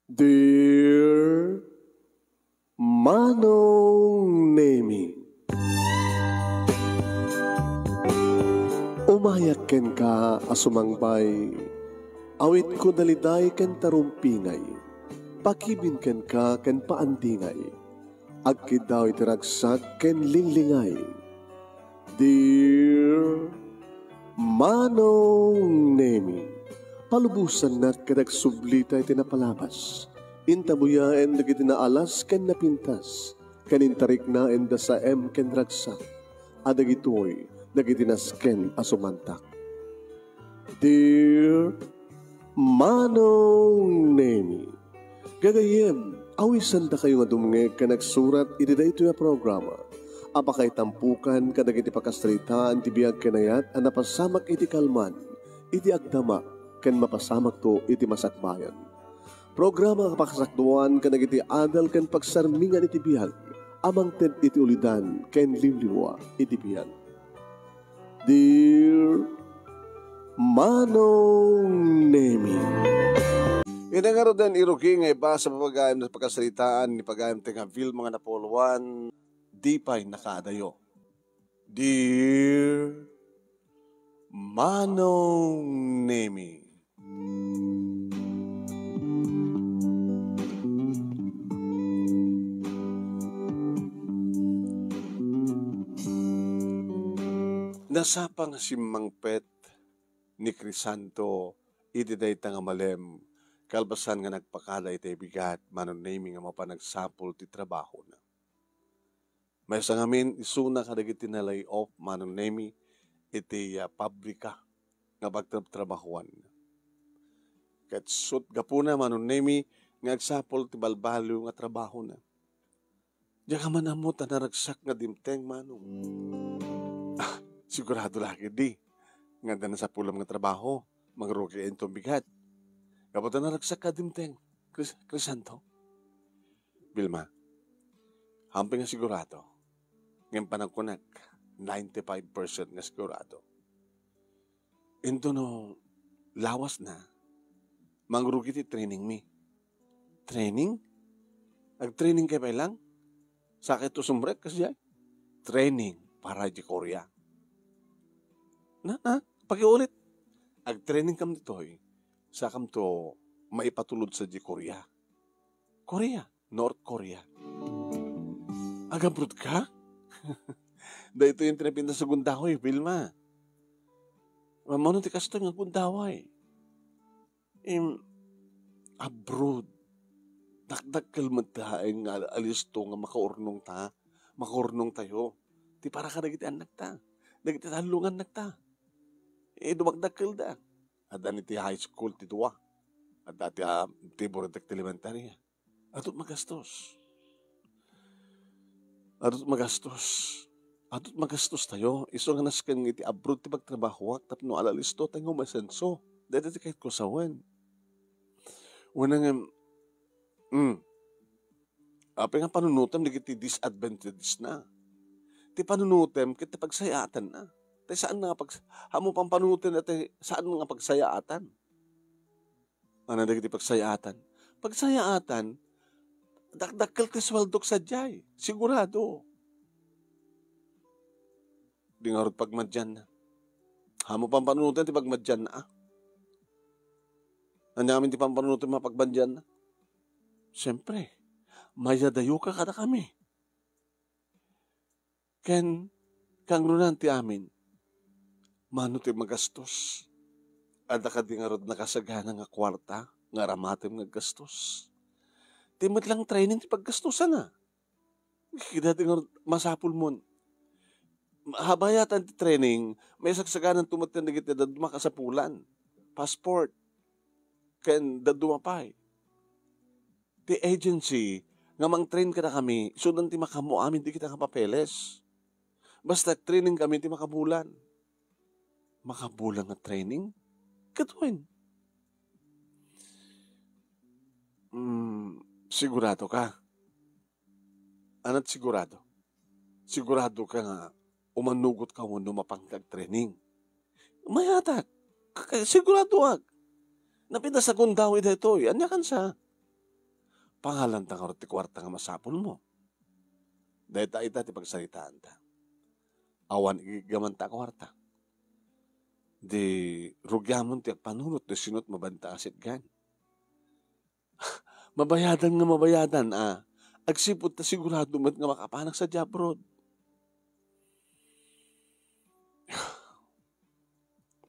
Dear Manong Nemi, umayak ken ka asumangbay, awit ko daliday ken tarumpingay, pakibin ken ka ken paandingay, agkid daw itiragsak ken linglingay. Dear Manong Nemi, palubusan na kadag sublita iti napalabas. Intabuyaen dagiti naalas ken napintas. Kanintarik na enda sa ken ragsak. Adagitoy dagiti nasken asumantak. Dear Manong Nemi, gagayem, awisan da kayo nga dumnge ka nagsurat iti dayto nga programa. Apakay tampukan kadagiti pakastritaan ti biyag kenayat a napasamak iti kalman, iti agdama ken mapasamak to iti masakbayan. Programa kapakasakduan kadagiti adal ken pagsarmingan iti biyag, amang ted iti ulidan ken limliwa iti biyag. Dear Manong Nemi, Inangaro den iruki nga iba sa papagayam na pagkasalitaan ni pagayam tenga vil mga napoluan, di pa'y nakadayo. Dear Manong Nemi, nasapang simmang pet ni Crisanto iti day nga malem kalbasan nga nagpakada iti bigat Manong Nemi nga mapanagsapol ti trabaho na. May sa ngamin isuna kadagiti na lay off Manong Nemi iti pabrika nga pagtrabahuan. Ket sut gapuna Manong Nemi nga agsapol ti balbalo nga trabaho na. Diya ka man amot na naragsak nga dimteng Manong. Sigurado lagi di. Nga na sa pulam nga trabaho, magrugi entong bigat. Kapag na naragsak ka dimteng, Crisanto. Bilma, hamping nga sigurado. Ngayon panagkunak, 95% nga sigurado. Ito no, lawas na, mangrugi ti training mi. Training? Ag-training kayo lang? Sakit to sumbrek kasi training para di Korea. Pakiulit. Ag-training kam dito sa kam to maipatulod sa di Korea. Korea, North Korea. Agabrod ka? Da ito yung tinapinta sa gundahoy, Vilma. Mamano ti kasto nga gundahoy. Abroad. Dakdakkel mataeng nga alisto nga makaurnong tayo. Ti para ka nagiti anak ta. Nagiti talungan nagta. Dumagdakkel da. Adan iti high school ti duwa. At dati ti Borodek elementary. Atot magastos. Atot magastos tayo. Iso nga nasken iti abroad ti pagtrabaho. Tapno alalisto tayo masenso. Dati ti kahit ko sawen. Unang apay nga panunutem nagiti disadvantage na. Ti panunutem kiti pagsayatan na. Tay saan nga hamo pang panunutem at saan nga pagsayatan? Ano nagiti pagsayatan? Pagsayatan, dakdakkel ti swaldok sa jay. Sigurado. Di nga rin pagmadyan na. Hamo pang panunutem ti pagmadyan na. Ano namin ti pampanunutem mapagbandyan na? Siyempre, mayadayo ka kada kami. Ken, kang runan ti amin, mano ti magastos. Ada ka di nga rod nakasagana nga kwarta, nga ramatem nga gastos. Timot lang training ti paggastosan na. Kida di nga rod masapul mo. Habayatan ti training, may sagsaganan tumatin na kita daduma ka sa pulan. Passport. Ken daduma pa'y. Ti agency, nga mang-train ka na kami, sudan ti makamu amin di kita kapapeles. Basta training kami ti makabulan. Makabulan nga training? Katuin. Sigurado ka? Anat sigurado? Sigurado ka nga umanugot ka mo mapangkag training. Mayatak. Sigurado wag. Napita sa kundaw ito ito. Anya kan sa. Pangalan ta nga ti kwarta nga masapul mo. Dahil ta ita ti pagsaritaan ta. Awan igaman ta kwarta. Di rugyamon ti panunot di sinot mabanta asit gan. Mabayadan agsipot ta sigurado mat nga makapanak sa jabrod.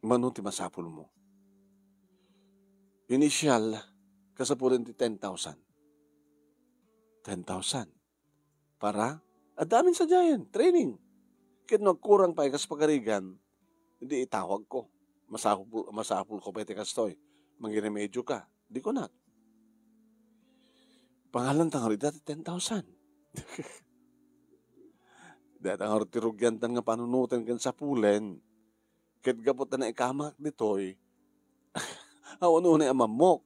Mano ti masapul mo. Initial, kasapulan ti 10,000. 10,000. Para, adamin sa giant, training. Kit nagkurang pa ikas pagarigan, hindi itawag ko. Masapul ko pa iti kastoy. Mangiremedyo ka. Di ko na. Pangalan tangar dati 10,000. Dati tangar ti rugyantan nga panunutan kan sa pulen. Kit gapot na ikamak ditoy. Awan na mamok.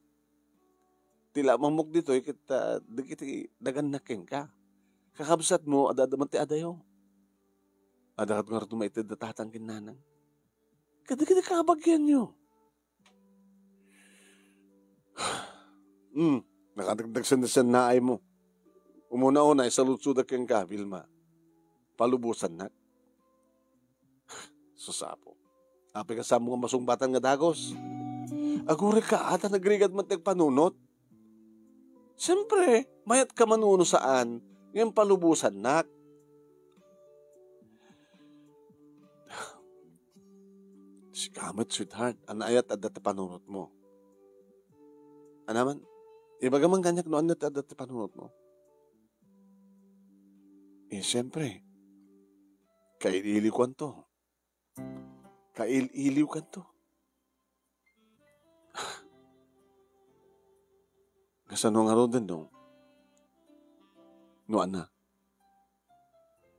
Tila mamok ditoy kita dikiti dagannakin ka. Kakabsat mo adadaman ti adayo. Adakat nga rito maitid datatan kinanang. Kada kakabagyan nyo. Nakadagdag sa naay mo. Umuna-una isalutsudak kang ka, Vilma. Palubusan na. Susapo. Api ka sa mga masungbatan nga dagos. Agure ka ata nagrigad man panunot. Siyempre, mayat ka manuno saan, ngayon palubusan nak. Sikamit, sweetheart, anayat at dati panunot mo. Anaman, ibagaman ganyak no anayat at dati panunot mo. Siyempre, kaililiw kan to. Kaililiw kan to. Kasano nga ron din dong? Noan na?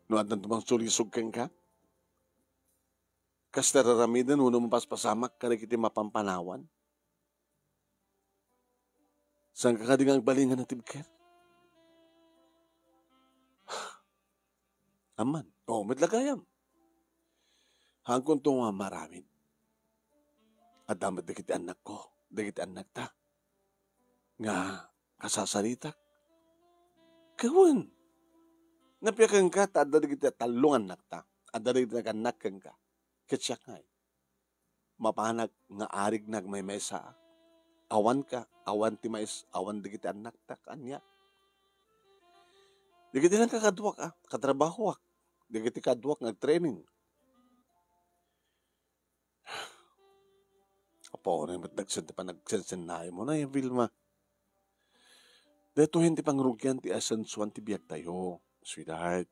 Noan na tumang sulisog kang ka? Kas nararamidan, uno mapaspasamak ka na kiti mapampanawan? Saan ka kadingang balingan na tibker? Aman, mitlagayam. Hangkong to nga maramid. At damat na kiti anak ko, na kiti anak ta. Nga kasasalitak. Kawan. Napiyakan ka, adada kita talungan nakta. Adada kita naganakan ka. Katsyak ngay. Mapanag nga arig nagmay mesa. Awan ka, awan ti mais, awan di kita anak ta, kanya. Di kita lang kakadwak katrabaho Di kita kadwak nag-training. Apo, na nagsanay mo na yung Vilma. Dito hindi pangrugyan ti asensuan ti biyak tayo, sweetheart.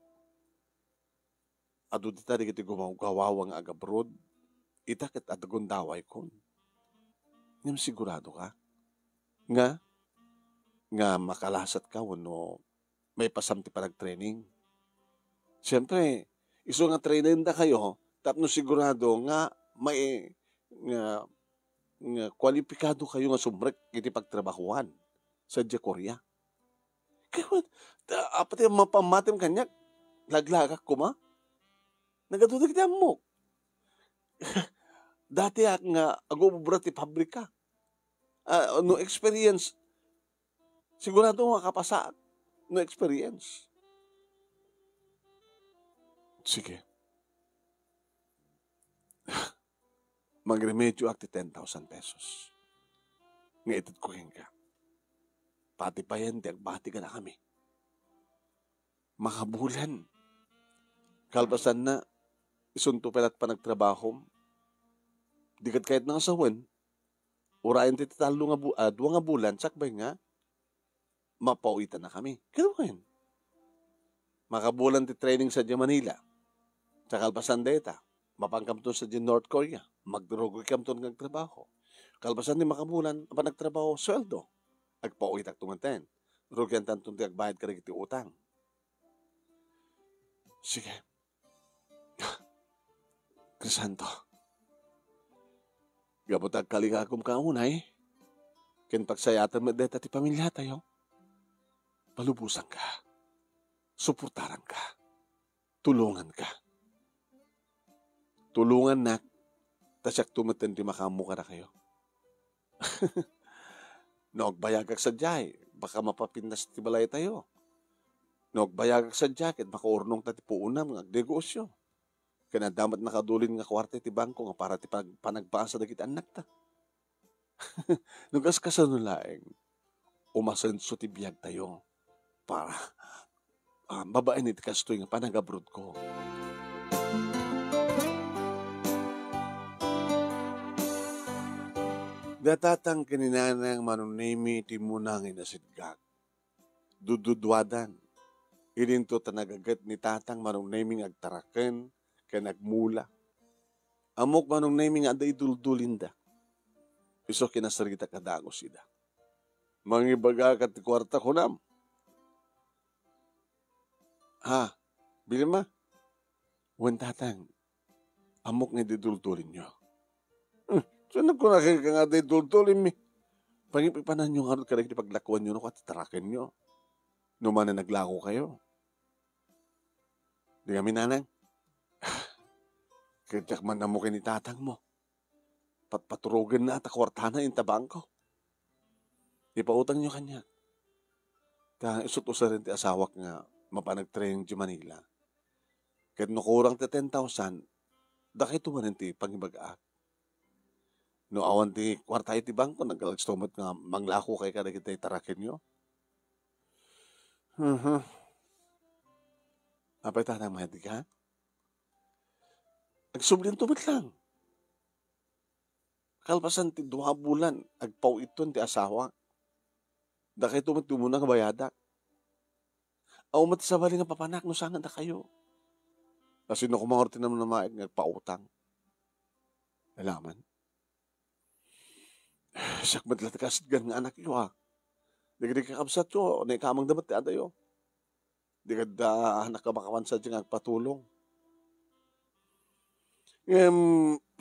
Ado di tayo kiti gawawang agabrod, itakit at agundaway kon. Ngam sigurado ka? Nga makalasat ka wano may pasam ti parag-training. Siyempre, iso nga training na kayo, tapno sigurado nga may nga kwalipikado kayo nga sumrek iti pagtrabahuan sa Korea. Kaya, apati ang mapamatim kanyak, laglagak ko ma. Nagadudag di mo. Dati nga, agububra ti pabrika. No experience. Sigurado nga kapasa. No experience. Sige. Magremedyo akti 10,000 pesos. Ngaitid ko ka. Pati pa yan, agbati ka na kami. Makabulan. Kalpasan na, isunto pelat pa nagtrabaho. Dikat kahit nga sawan, urayan ti talo nga dua nga bulan, sakbay nga, mapauitan na kami. Kaya kayo. Makabulan ti training sa Manila. Sa kalpasan deta, mapangkam to sa North Korea. Magdurugoy kam to nagtrabaho. Kalpasan ni makabulan, pa nagtrabaho, sweldo. Agpauitak tumanten. Rugyan tantong ti agbayad ka rin iti utang. Sige. Crisanto. Gabutag kaligagom ka unay. Ken pagsayatan mo deta ti pamilya tayo. Palubusan ka. Suportaran ka. Tulungan ka. Tulungan na. Tasyak tumaten ti makamu ka na kayo. Nagbayagak sa jay. baka mapapindas ti balay tayo. No, bayag sa jacket, baka urnong tati puunam ng negosyo. Kaya damat nakadulin nga kwarta ti bangko nga para ti panagpasa na kita anak ta. Nugas kasanulaing, umasenso ti biyag tayo para babae ni ti kastoy nga panagabrod ko. Datatang kininanang manunimi ti munangin na sidgag. Dududwadan. Ilinto tanagagat ni tatang manunimi agtaraken kaya nagmula. Amok manunimi nga aday duldulinda. Iso kinasarita kadagos ida. Mangibaga kat kwarta ko nam. Ha, Bilma? Wan tatang, amok nga didultulin nyo. Saan ko nakikita nga didultulin mi? Pangipipanan nyo nga rin karag paglakuan nyo no at tarakin nyo. Numan na naglako kayo. Di kami nanang. Kaya man namukin ni tatang mo. Patpaturugan na at akwartana yung tabangko. Ipautang nyo kanya. Kaya isutusa rin ti asawak nga mapanag-training di Manila. Kahit nakurang ti 10,000, dakay tumanin ti pangibagaak. No awan ti kwarta iti bangko, nagkalagstomot nga manglako kay kada kita itarakin nyo. Apay tatang mahadi ka? Agsublin tumot lang. Kalpasan ti 2 bulan, agpaw iton ti asawa. Dakay tumot ti muna kabayada. Aumat sa bali nga papanak, no sangan na kayo. Kasi no kumangorti naman na maig, nagpautang. Alaman. Siyak matlat kasgan nga anak iyo ha. Di ka kakabsat yo, na ikamang damat ti adayo. Di ka da nakabakawan sa diyang agpatulong.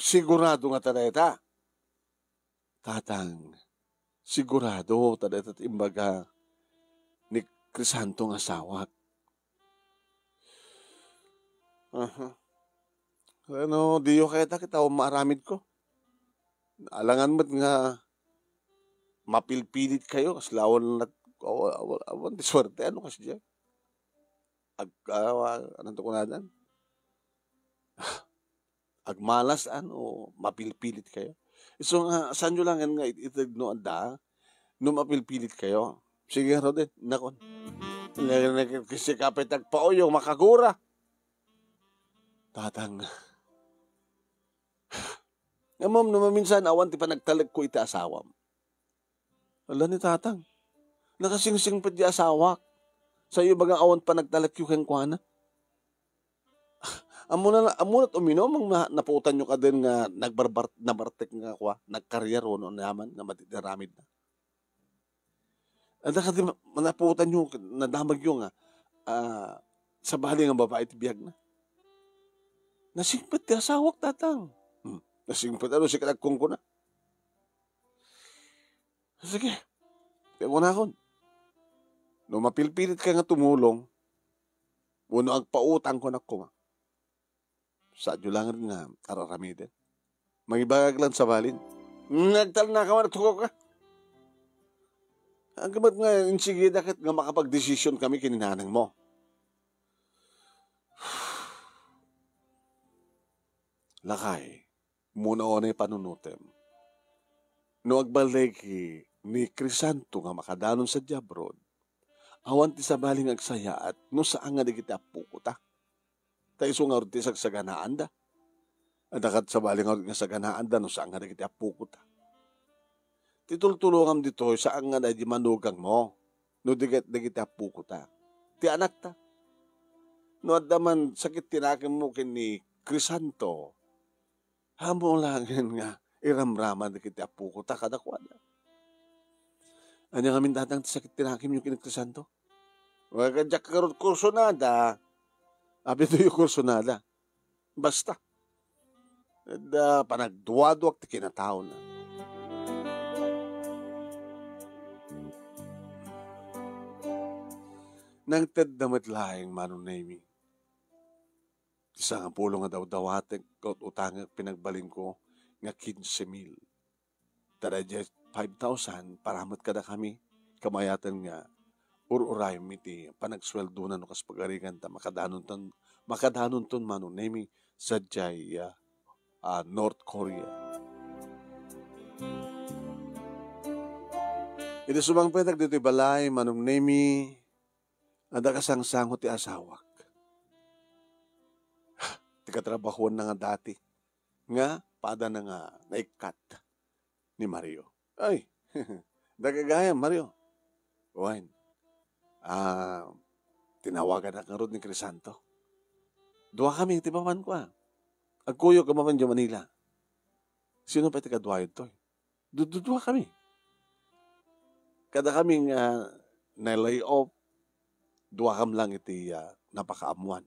Sigurado nga tadayta. Tatang, sigurado tadayta imbaga ni Crisantong asawak. Ano, diyo kaya kita maaramid ko. Alangan mo't nga mapilpilit kayo kasi lawan awan di swerte ano kasi dyan. Anong to kunadan? Agmalas ano, mapilpilit kayo. So nga, saan nyo lang nga itagno anda, no mapilpilit kayo. Sige nga din, nakon. Kasi kapit agpao yung makagura. Tatang, nga ma'am, naman minsan awan ti pa nagtalag ko iti asawam. Ala ni tatang, nakasingsing pa di asawak. Sa iyo bagang awan pa nagtalag yung keng kuana. Amunat uminom, naputan nyo ka din nga nabartek nga kwa, nagkaryar o no naman, nga matidaramid na. Ada ka din, naputan nyo, nadamag yung nga, sa bali nga babae ti biyag na. Nasingpat ti asawak tatang. Nasingpat ano, si kalagkong ko na. Sige, tiyan ko na akon. No mapilpilit ka nga tumulong, uno agpautang ko na kuma. Sadyo lang rin nga araramidin. Magibagag lang sa balin. Nagtal na ka man, tuko ka. Ang gamat nga, insige dakit nga makapag-desisyon kami kininanang mo. Lakay, muna o na panunutem. No agbalik ni Crisanto nga makadanon sa Diabrod, awan ti sa baling agsaya at no saan nga di kita pukuta. Tayo so nga rin sa ganaan da. At akat sa baling nga sa ganaan da, no saan nga di kita pukuta. Titultulungam dito, saan nga di manugang mo, no di kita pukuta. Ti anak ta. No at daman sakit tinakin mo kini Crisanto, hamo lang nga iramraman di kita pukuta kadakwada. Ano kami tatang sakit tinakin yung kini Crisanto? Wag ka karot kurso nada. Abi ito yung kurso nada. Basta. Panagduwado ak ti kinatao na. Nang taddamat lahing manunaymi. Isa nga pulo nga daw-dawatek kaut utang pinagbalin ko nga 15,000. Tara 5,000 paramat kada kami. kamayatan nga ururay miti panagsweldo na no kas pagarigan ta makadanon ton mano nemi sadyay North Korea. Iti sumang petag dito balay manong nemi ada kasangsango ti asawak. Ti katrabahuan na nga dati nga pada na nga naikat ni Mario. Ay, dagagaya Mario. Uwain. Tinawagan na karod ni Crisanto. Dua kami, tipaman ko Agkuyo ka maman dyan Manila. Sino pa iti kadwa ito? Dua kami. Kada kaming na-lay off, dua kam lang iti napakaamuan.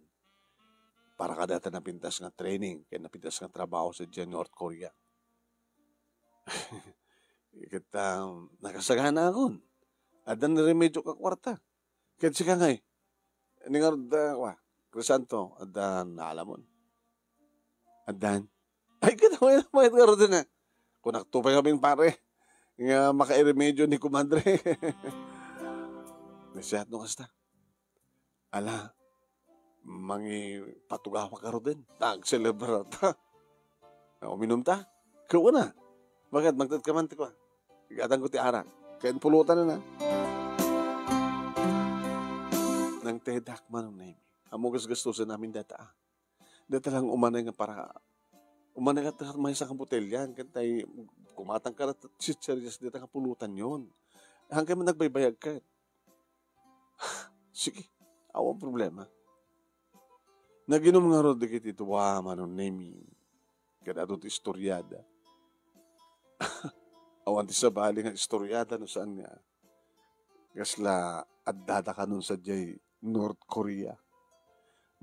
Para kadata napintas nga training, kaya napintas nga trabaho sa dyan North Korea. Kita nakasagana akon. Adan na remedyo ka kwarta. Kaya sika nga ningar Crisanto, adan naalamon. Adan. Ay, kita mo yung nga rin na. Kung naktupay kaming pare, nga makairemedyo ni kumadre. Nasyat no kasta. Ala, mangi patugawa ka rin. Nag-celebrate ta. Uminom ta. Kawa na. Bakit? Magtatkamanti ko. Igatan ko ti arang. Kaya pulutan na. Nang tedak manong na imi. Amugas gastusin namin data. Data lang umanay nga para umanay nga may isang botelyan. Kaya kumatang ka na chicharyas data nga pulutan yun. Hanggang mo nagbaybayag ka. Sige. Awang problema. Naginom nga ro di kiti tuwa manong na imi. Kaya ato ti istoryada. Awan ti sabali nga istoryada no saan nga. Gasla addada ka nun sa jay North Korea.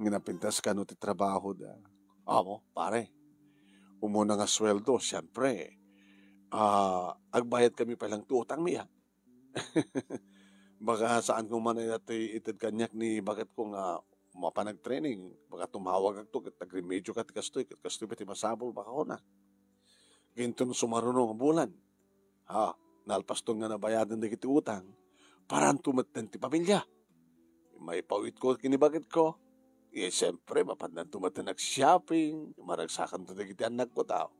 Nginapintas ka no ti trabaho da. Amo, pare. Umuna nga sweldo, siyempre. Agbayad kami palang tuutang niya. Baka saan ko man ay itid kanyak ni bakit ko nga mapanag-training. Baka tumawag agto, tag-remedyo ka ti kastoy pati masabol, baka ko na. Ginto no sumarunong ang bulan. Nalpaston nga nabayadan na kiti utang. Parang tumatan ti pamilya. May pawit ko kinibagit ko. Siyempre, mapandan tumatan nag-shopping. Maragsakan to na kiti anak ko tao.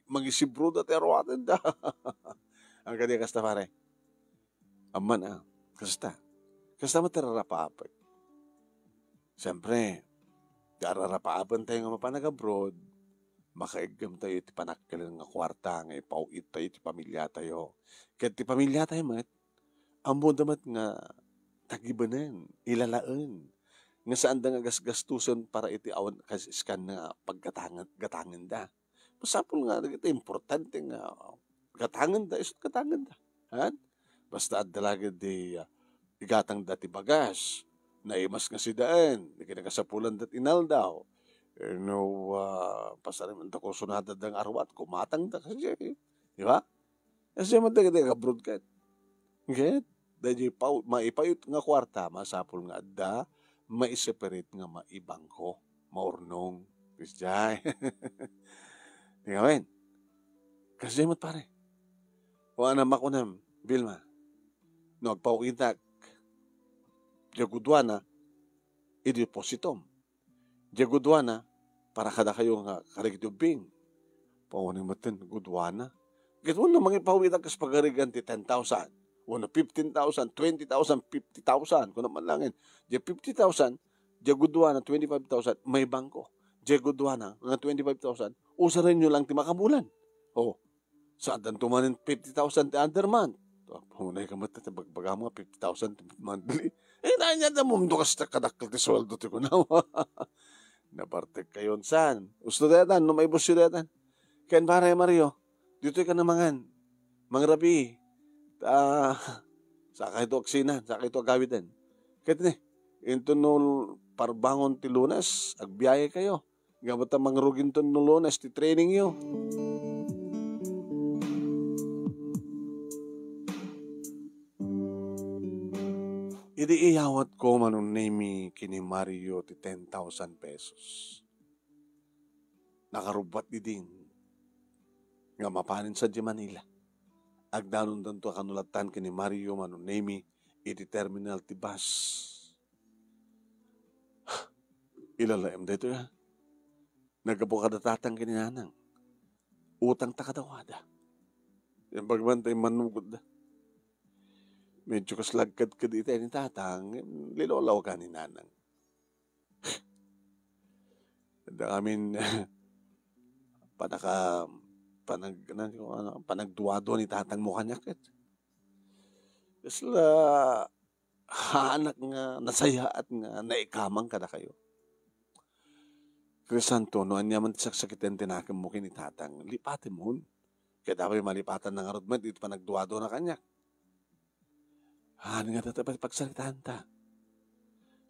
Mangisibro da teruatan da. Ang kanya kasta pare. Aman kasta. Kasta matararapapag. Siyempre, dararapapan tayo nga mapanag-abroad. Makaigam tayo iti panakkalan nga kwarta nga ipauit tayo iti pamilya tayo. Kaya iti pamilya tayo ambo damat nga tagibanan, ilalaan. Nga saan da nga gasgastusan para iti awan kasiskan na paggatangan da. Masapul nga, ito importante nga gatangan da, isot gatangan da. Basta at dalaga di igatang dati bagas, naimas nga si daan, di kinagasapulan dati inal daw. Pasarim ko sunada dang arwat, kumatang da kasi. Di ba? Kasi mataga abroad ka. Okay? Dahil maipayot nga kwarta, masapul nga da, maiseparate nga maibangko, maurnong. Kisjay. Di nga wen? Kasi mat pare. Wala na makunam, Vilma. Nagpawitak. Jagudwana, i-depositom. Jagudwana, para kada kayo nga karigitubing. Pawanin mo tin, gudwana. Gito na mga pawitak kas pagarigan ti 10,000. Wala 15,000, 20,000, 50,000. Kung naman langin. Diya 50,000, diya gudwana, 25,000, may bangko. Diya gudwana, nga 25,000, usarin nyo lang ti makabulan. Saan dan tumanin 50,000 ti other month? Punay ka mata, bagbaga mga 50,000 monthly. Nanya na mundo kas kadakal ti sweldo ti kunawa. Napartek kayon san. Usto datan, no may busyo datan. Ken pare Mario, dito ka namangan. Mangrabi. Saka ito aksinan, saka ito agawitan. Kaya ne, ito no parbangon ti lunas, agbiyahe kayo. Gabata mangrugin to no lunas, ti training yo. Idi iyawat ko manong name kini Mario ti 10,000 pesos. Nakarubat di din. Nga mapanin sa di Manila. agdanon danto kanulatan kini Mario manunemi iti terminal ti bus. Ilalaim dito ya. Nagapo kadatatang kini nanang. Utang takadawada. Yung pagbantay manugod na. Medyo kaslagkad ka dito ni tatang, lilolaw ka ni nanang. Amin, panagduwado ni tatang mo kanyak. Kasla, haanak nga, nasaya at nga, naikamang ka na kayo. Krisanto, no, anya man saksakitin tinakam mo kini tatang, lipatin mo. Kaya dapat malipatan ng arudman, dito pa nagduwado na kanyak. Ano nga tatapat pagsalitaan ta?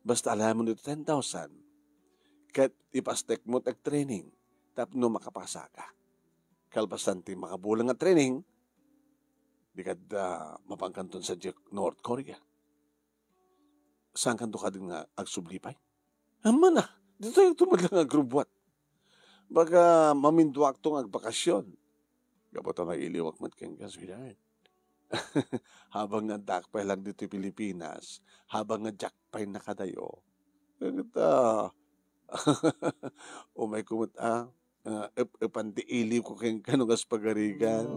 Basta alam mo dito 10,000. Kahit ipastek mo training, tapno makapasa ka. Kalpasan ti makabulang nga training, di ka mapangkanton sa North Korea. Saan kanto ka din nga agsublipay? Ama na, dito yung tumadlang agrubwat. Baka maminduak tong agbakasyon. Gabot ang iliwak mat keng kaswidan. Habang nga dakpay lang dito Pilipinas, habang nga jakpay na kadayo, umay kumot ipandiiliw ko keng kanugas pagarigan.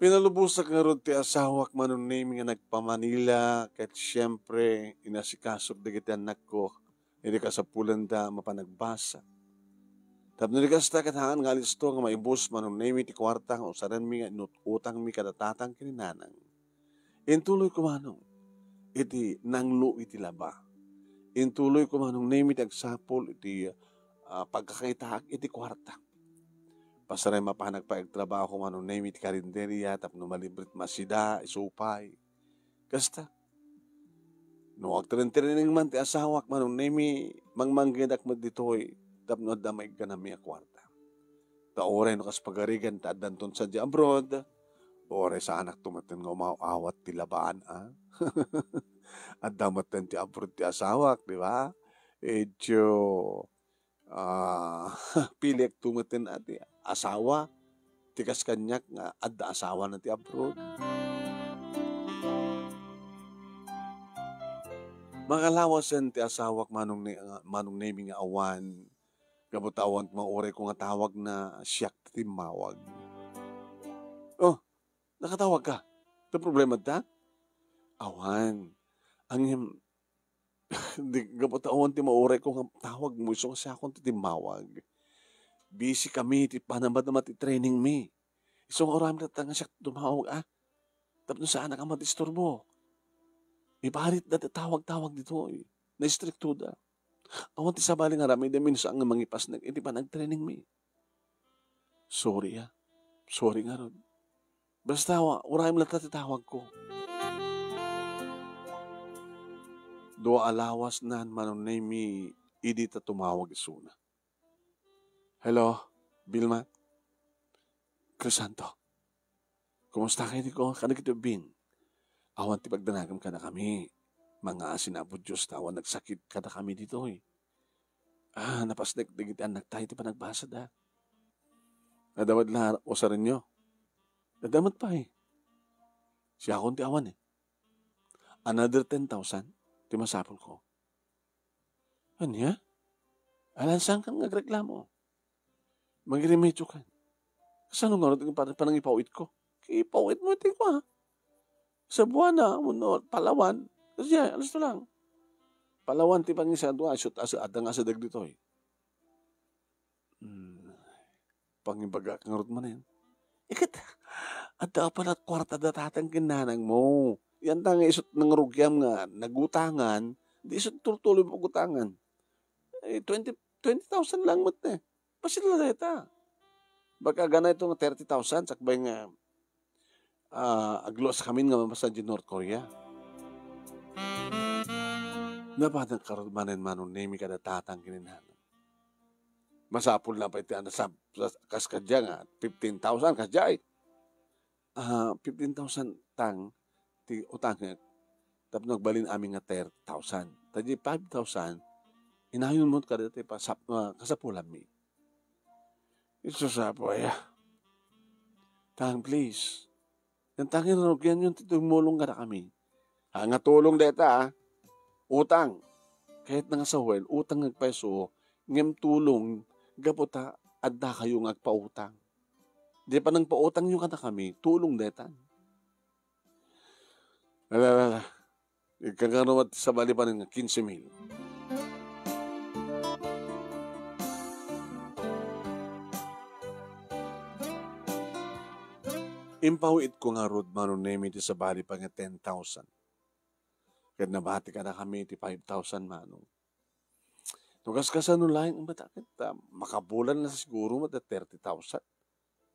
Pinalubusak nga ron ti asawak manunimi nga nagpamanila, kahit siyempre inasikasok digiti anak ko, hindi ka sa pulanda mapanagbasa. Tapos nilikas ta katahan nga listo nga maibus manunimi ti kwarta nga usaran mi nga utang mi kadatatang kininanang. Intuloy ko manong, iti nanglo iti laba. Intuloy ko manong name iti agsapol iti pagkakaitaak iti kwarta. Pasaray mapanag pa agtrabaho manong name iti karinderya tapno malibrit masida, isupay. Kasta. No, agtarinig man ti asawak manong name mangmanggidak mo ditoy tapno damay ka na miya kwarta. Taoray no kas pagarigan ta danton sa di abroad. Ore sa anak tumatin nga umawat ti labaan, At damatan ti abroad ti asawak, di ba? Edyo, pilik tumatin at asawa, tikas kanyak nga adda asawa na ti abroad. Makalawasan ti asawak manong naming nga awan, gabutawan ti mga ore ko nga tawag na siyak ti mawag. Oh, nakatawag ka. Ito problema ta? Awan. Ang gabutawan ti maure ko nga tawag mo. So kasi akong titimawag. Busy kami. Ti panamad naman ti training me. So oram na nga siya tumawag Tapos saan ka matisturbo. Iparit na tawag-tawag dito. Na-stricto da. Awan ti sabali nga rami. Damin sa nga mangipas na. Hindi pa nag-training me. Sorry Sorry nga ron. Basta, urayim lang tatawag ko. Do alawas na manunay mi idi ta tumawag isuna. Hello, Vilma? Crisanto. Kumusta kayo di ko? Kanagito bin. Awan ti pagdanagam ka na kami. Mga sinabot Diyos tawan nagsakit ka na kami dito napasnek digiti anak tayo ti pa nagbasa da. Nadawad na o sa rin nyo. Nadamat pa Siya akong ti awan Another 10,000, ti masapol ko. Anya? Alansan kang nagreklamo. Magrimedyo ka. Kasano nga rin panang ipawit ko? Ipawit mo ito ko Sa buwan na, Palawan. Kasi alas to lang. Palawan ti pangisa doon. Asyot adang asa dagdito Pangibaga kang rot man Ikat, at pala kwarta datatang kinanang mo. Yan tanga isot ng rugyam nga, nagutangan, di isot tuloy mo gutangan. 20,000 lang mat Pasila reta. Baka gana ito nga 30,000, sakbay nga aglos kami nga mamasa di North Korea. Nabatang karumanin manon nemi ka datatang kinanang. Masapul na pa iti kaskadya nga, 15,000 kasjay. 15,000 tang, ti utang tapos nagbalin amin nga 30,000. Tadi 5,000, inayon mo ka dito kasapulan mi. Isusapo ya. Tang, please. Yang tangin yan yung tumulong ka na kami. Nga tulong deta, utang. Kahit nga sa huwel, utang nagpaiso, ngem tulong, gaputa, adda kayo ngagpautang. Di pa nang pautang nyo ka na kami, tulong deta. Alala, ikaganumat sa bali pa ng 15,000. Impawit ko nga rod manunemi ti sa bali pa nga 10,000. Kaya nabati ka na kami ti 5,000 manong. Tugas ka sa nulaing, matakit makabulan na siguro mata 30,000.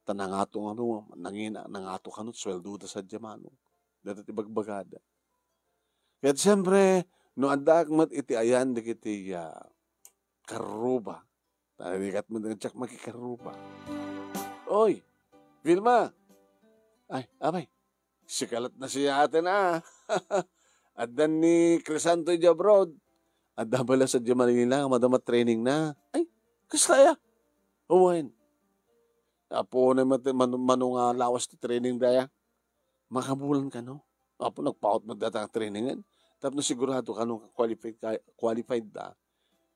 Tanangato nga no, nangato ka no, sweldo da sa manong. Dito ti bagbagada. Kaya siyempre, no andak mat iti ayan, di kiti karuba. Tarikat mo din tsak makikaruba. Oy, Vilma! Ay, abay, sikalat na siya atin Adan ni Crisanto abroad. Adda bala sa Manila, madamat training na. Ay, kastaya. Uwain. Apo na manunga lawas ti training daya. Makabulan ka, no? Apo nagpaut mo data ang trainingan. Tapos sigurado ka nung qualified da.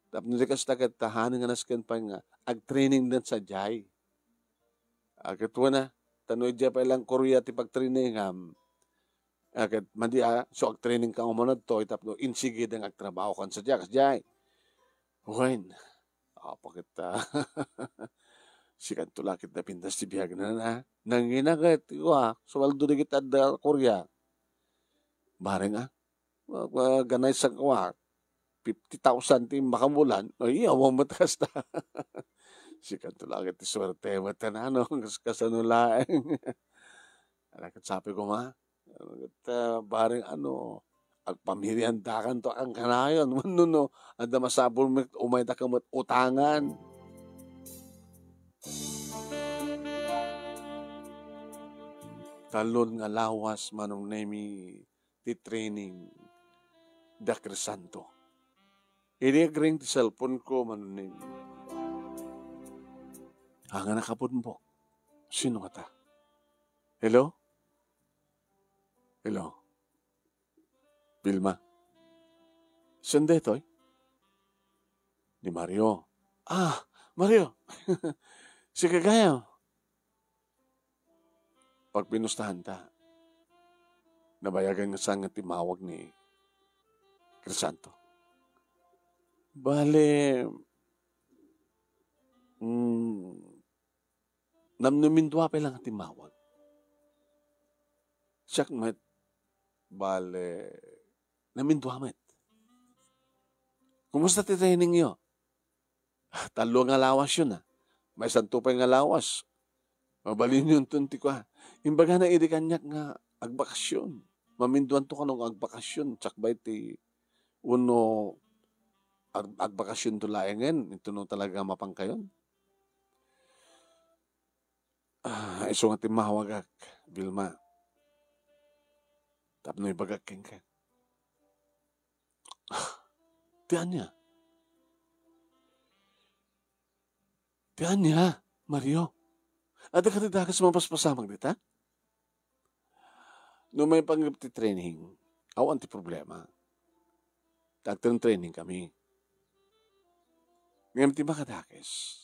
Tapos nilikas tagat tahanan nga naskan pa nga. Ag-training din sa jay. Agatuwa na. Tanoy dya pa ilang Korea ti pag-training agad mandi so ag-training ka umunod to tapno insige dang agtrabaho kan sa jay kasjay. Uwain. Apa kita. Sikan tulakit na pintas ti biyag na nanginagat ko swaldo di kita da Korea. Bareng ganay sa kawa 50,000 ti makamulan. Ay, awang matas ta. Sikan tulakit ti swerte mata na kasanulaeng. Alakat sabi ko bareng agpamilyandakan to ang kanayon. No, ada masabol mo umay da kamot utangan. Talon nga lawas manong nemi ti training da Crisanto. Ini-agring ti cellphone ko manong nemi. Hanga nakapunbok. Sino ka ta? Hello? Hello? Vilma? Saan detoy? Ni Mario. Mario. Si Kagayaw. Pag pinustahan ta, nabayagan nga sang timawag ni Crisanto. Bale, namnumindwa pa lang at timawag. Siyak met, bale, namindwa met. Kumusta ti training nyo? Talo nga lawas yun May santo pa nga lawas. Mabalin yun tunti ko Imbaga na idikanyak nga agbakasyon. Maminduan to ka nung agbakasyon. Tsak ba iti uno agbakasyon to laengen. Ito no talaga mapangkayon. Iso nga timawagak, Vilma. Tapno ibagak king ka. Tiyan niya, Mario. Ada ka tidakas mapaspasamag dita? No may panggap ti training, awan ti problema. Tagtang training kami. Ngayon ti makadakes.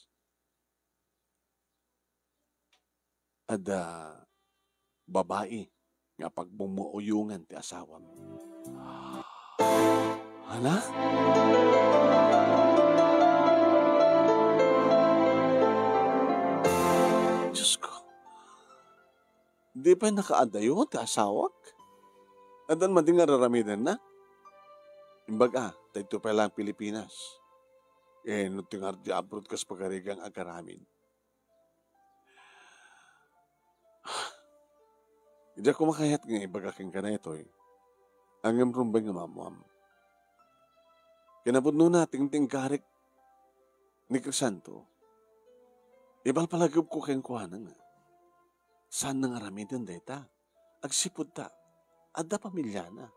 Ada babae nga pagbumuuyungan ti asawa mo. Hala? Diyos ko. Di pa nakaadayo ti asawak? Adan man di nga raramidan na? Imbaga, dito pa lang Pilipinas. No tingar di abroad kas pagarigang agaramin. Hindi ako makayat nga ibagaking ka na ito Ang rumbay nga mamuam. Kinabudno na ting-tingkarik ni Crisanto. Ibal palagab ko kayong kuhanan nga. Saan nang aramidan deta? Agsipod ta. Ada pamilya na.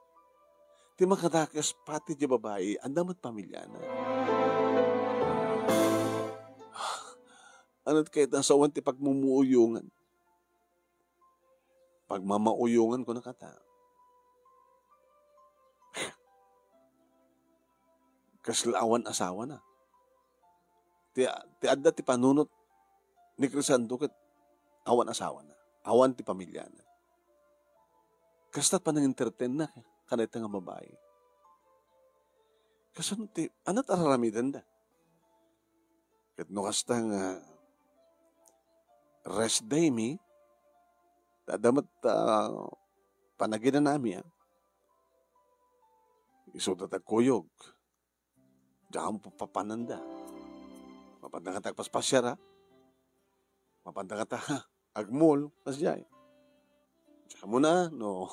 Di makadakas pati di babae, anda mat pamilya na. Ano't kahit nasawan ti pagmumuuyungan. Pagmamauyungan ko na kata. Kaslaawan asawa na. Ti adda ti panunot ni Crisanto ket awan asawa na. Awan ti pamilya na. Kasta't pa nang entertain na kanita nga babae. Kasan ti anat araramidan da. Ket no kasta nga rest day mi tadamat panaginan nami isudat agkuyog. Diyan mo papananda. Mapandang kata paspasyara. Mapandang kata agmol. Pasjay. Diyan mo na, no.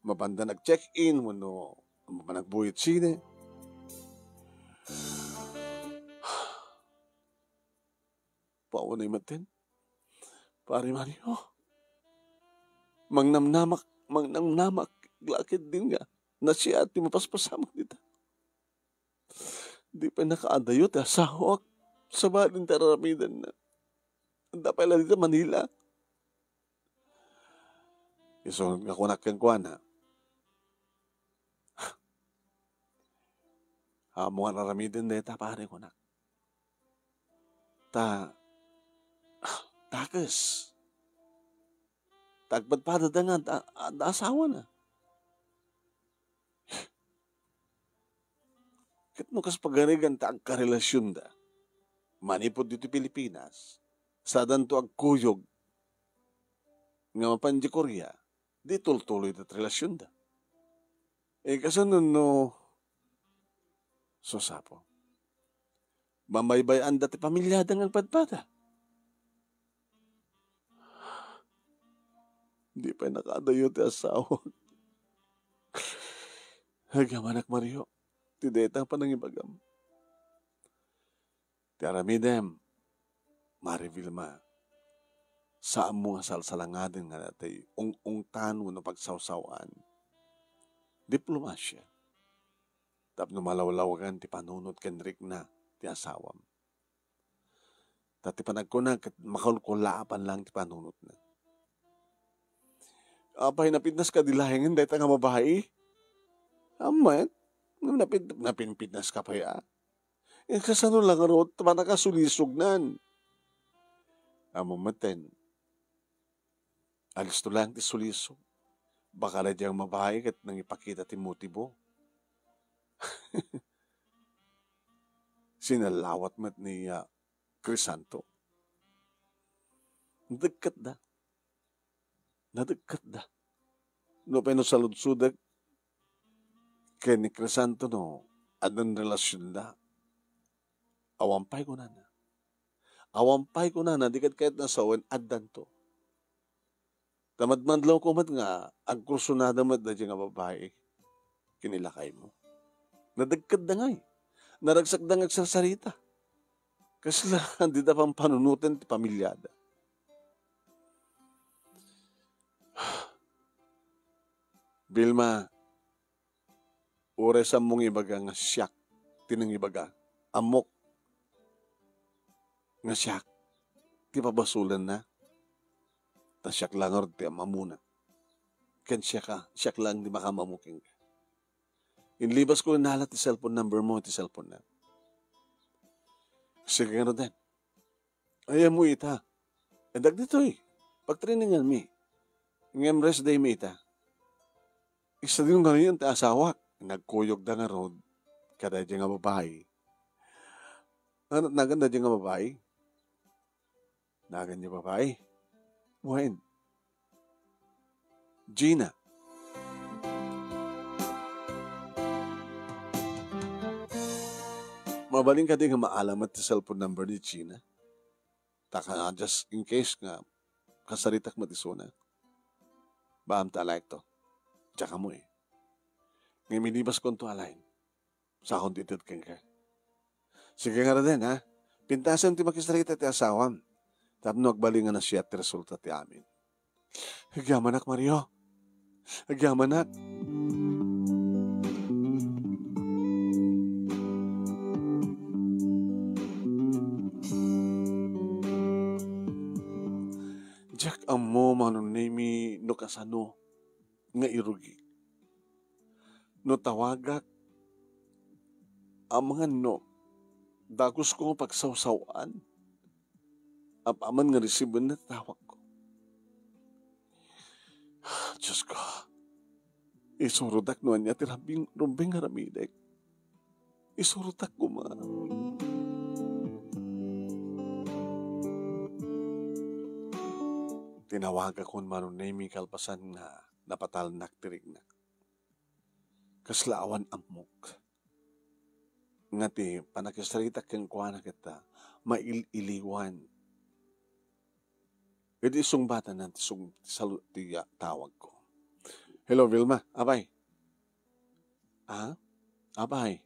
Mapandang nag-check-in mo, no. Mapanagbuhit sine. Paunay matin. Pari Mario. Mangnamnamak. Lakit din nga. Na siya at mapaspasamak dito. Di pa nakaadayot, sahok sa balin taramidan na. Anda pa lang dito Manila. So, nakunak kang kuwan ha. Mga naramidan na ita, pare kunak. Takas. Tagpadpada da nga, asawa na. Kat no kas pagarigan ta ang karelasyon da. Manipod dito Pilipinas. Sa danto agkuyog. Nga mapanji Korea. Di tuloy dat relasyon da. Kasunod no. Sosapo. Mamaybayan dati pamilyada ng padpada. Di pa nakadayo ti asawa. Hagamanak Mario. Tidetang panangibagam. Ti aramidem, Mari Vilma, saan mo nga salsalangadin nga natay ung-ungtan mo na pagsawsawan. Diplomasya. Tapno malawlawagan ti panunod kenrik na ti asawam. Tati panagkunag kat makulkulaapan lang ti panunod na. Apay napidnas ka dilahingin dahil nga mabahay. Amat. Napinpinas ka pa ya. Kasano lang aro, nakasulisog nan. Amamaten. Alis to lang ti sulisog. Baka na diyang mabahay at nang ipakita ti motibo. Sinalawat mat ni Crisanto. Nadagkat da. No peno saludsudag. Kaya ni Crisanto no, adang relasyon da. Awampay ko na. Dikat kahit nasawan, adan to. Tamadmadlaw ko mat nga, ang kursunada mat na dyan nga babae, kinilakay mo. Nadagkad da nga Naragsak da nga sarsarita. Kasi hindi da pang panunutin ti pamilyada. Vilma, oras mong ibaga nga siyak, tinang ibaga, amok, nga siyak, ti pabasulan na, ta siyak lang or ti amamuna. Kan siyak lang di makamamuking ka. Inlibas ko na nalat ti cellphone number mo, ti cellphone na. Sige nga din. Ayaw mo ita. Dag dito pagtriningan mi. Ngem rest day mi ita. Isa din nga rin ti asawa. Nagkuyog da nga road, kada dyan nga babae. Nagan da dyan nga babae? Nagan dyan babae? When? Gina. Mabaling ka din nga maalamat sa cellphone number ni Gina. Taka just in case nga kasaritak matisuna. Baam ta like to. Tsaka mo Ngayon minibas ko ito alain. Sa akong ditut kang ka. Sige nga rin ha. Pintasan ti makisarita ti asawam. Tapno agbalingan na siya ti resulta ti amin. Hagyamanak Mario. Hagyamanak. mo manunemi no kasano nga irugi. No tawagak ang mga no dagos ko nga pagsawsawan apaman nga resibo na tawag ko. Diyos ko, isurudak no niya rumbing haramidek. Isurudak ko Tinawag ako manunemi kalpasan nga napatalnak tirignak. Kaslaawan amok. Nga ti panakisarita kang kuha na kita, maililiwan. Edi isong bata na tiya tawag ko. Hello, Vilma. Abay. Abay.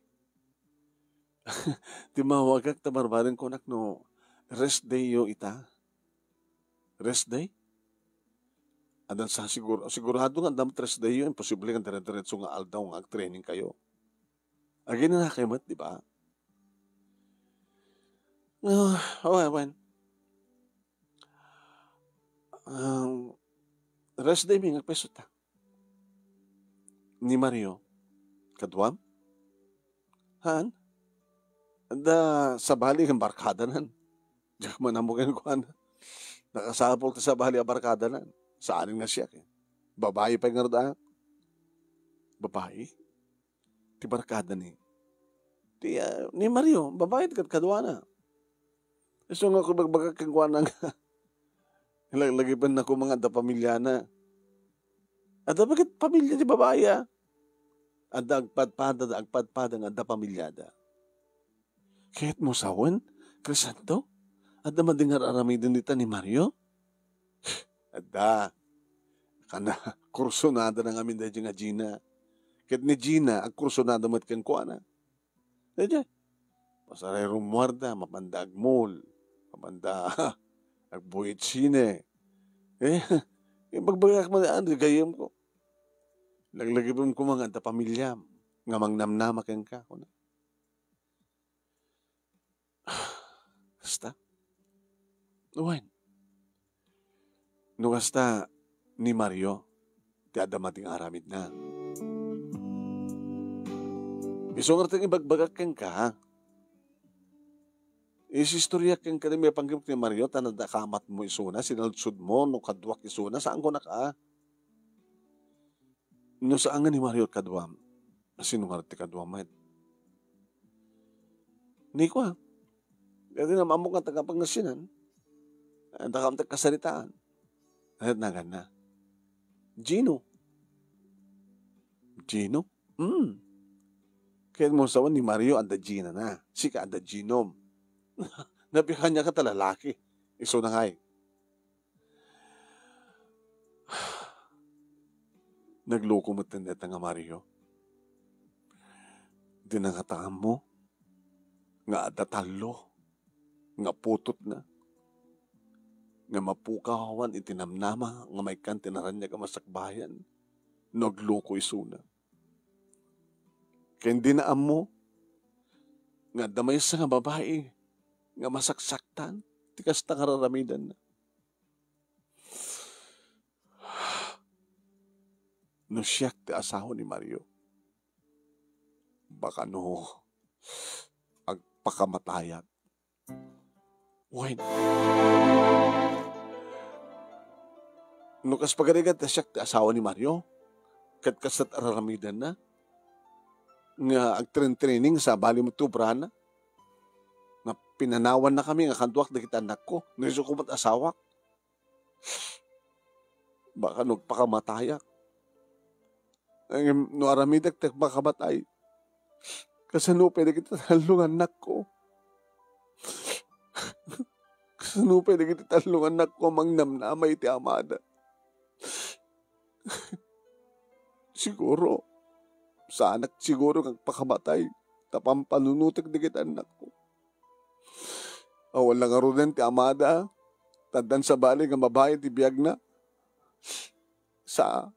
Timawagak tabarbarin ko nak no rest day yo ita. Rest day? Adan sa sigurado nga dam rest day yo, imposible nga dire-diretso nga aldaw nga ag-training kayo. Agin na nakamat, di ba? When? Rest day mi ngagpeso ta. Ni Mario, kadwam? Han? Anda sa bali ng barkada nan. Diyak man amukin ko na. Nakasapol ta sa bali ang barkada nan. Saan nga siya? Babae pa nga rada. Babae? Ti barkada ni. Ni Mario, babae kadwa na. So nga ko bagbagak kang kuha na nga. Lagi pa na ko mga da pamilya na. Ada bakit pamilya di babae ah? Ada agpadpada nga da pamilyada. Kahit mo sawan, Crisanto? Ada madingar aramidin nita ni Mario? Ada. Kana, kursonada ng amin dahil nga Gina. Kahit ni Gina, ang kursonada mo't kang kuha na. Dahil pasaray rumuarda, mapanda agmol, mapanda agbuhit sine. Pagbagak mo na gayam ko. Laglagipon ko mga da pamilyam, nga mangnamnama kang ka. Basta. Uwan. Nungasta ni Mario, ti adamating aramid na. Isong arting ibagbagak kang ka, isistorya kang ka may panggip ni Mario, tanada kamat mo isuna, sinaludsud mo, no kadwak isuna, saan ko na ka? No saan nga ni Mario kadwam, sinungar ti kadwam, Ni ko Kasi nga mamok nga tagapangasinan, takamtag kasaritaan. At nagan na. Gino. Gino? Kaya mo sawan ni Mario anda Gina na. Sika anda Ginom. Napihan niya ka talalaki. Iso na ngay. Nagloko mo tindet nga Mario. Dinangataan mo. Nga adatalo. Nga putot na. Nga mapukawan itinamnama. Nga may kantinaran niya ka masakbayan. Nagloko isuna. Kaya hindi na mo. Nga damay sa nga babae. Nga masaksaktan. Tikas na kararamidan na. No siyak ti asaho ni Mario. Baka no agpakamatayag. Wait. No kas pagarigan ti siyak ti asaho ni Mario. Kat kasat araramidan na. Nga agtren-training sa bali mo tubrana. Nga pinanawan na kami nga kanduak na kita anak ko. Nisukumat asawak. Baka nagpakamatayak. No aramidak tak makamatay. Kasano pwede kita talungan anak ko. Kasano pwede kita talungan anak ko mangnamnamay ti amada. Siguro, sa anak siguro kang pakamatay. Tapang panunutik na kita anak ko. Awal lang arunan ti amada. Tadan sa bali nga mabayad ti biyag na. Sa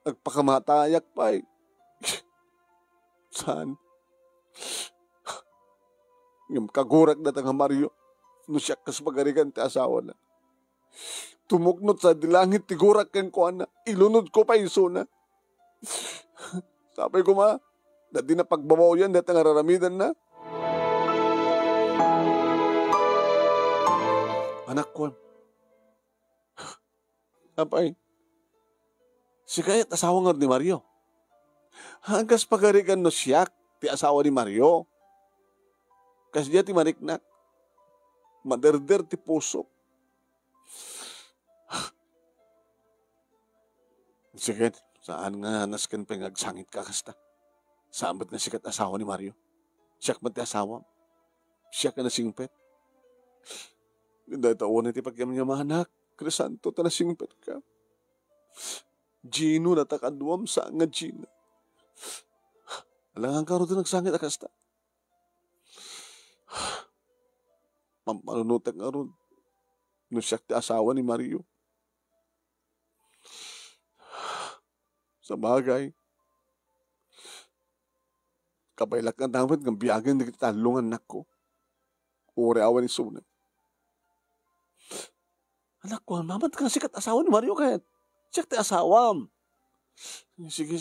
agpakamatayak pa eh. Saan? Yung kagurak na tanga Mario. No siya kas magarigan ti asawa na. Tumuknot sa dilangit tigurak ken ko ana. Ilunod ko pa iso na. Sabi ko ma, dati na pagbabaw yan, dati nga raramidan na. Anak ko, apay, si kayat asawa nga ni Mario. Hanggas pagarigan no siyak, ti asawa ni Mario. Kasi diya ti mariknak. Maderder ti puso. Sige, saan nga nasken pengagsangit ka kasta? Saan ba't nasikat asawa ni Mario? Siyak ba't ti asawa? Siyak ka nasingpet? Dahil taon na ti pagyaman niya mahanak. Crisanto ta nasingpet ka. Gino na takaduam sa nga Gina. Alangan ka rin nagsangit akasta. Pampanunutak nga rin. Nusyak ti asawa ni Mario. Sa bagay, kapailak nga dapat ng biyagan na kitalungan anak ko. Uri awan ni Sunan. Anak ko, mamat ka sikat asawa ni Mario kahit. Siyak ti asawam. Sige.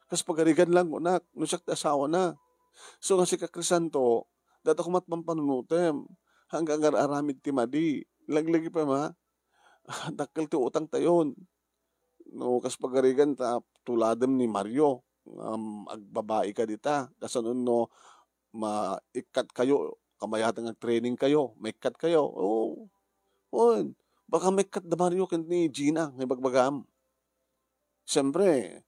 Kas pagarigan lang, anak. Siyak ti asawa na. So nga si Crisanto, data ko matpampanunutem. Hanggang aramid ti madi. Laglagi pa ma. Dakal ti utang tayon. No, kas pagarigan ta tuladem ni Mario. Agbabae ka dita. Kasanon no, maikat kayo. Kamayatan ng training kayo. Maikat kayo. Oh. Baka maikat da Mario ni Gina. Ngay bagbagam. Siyempre,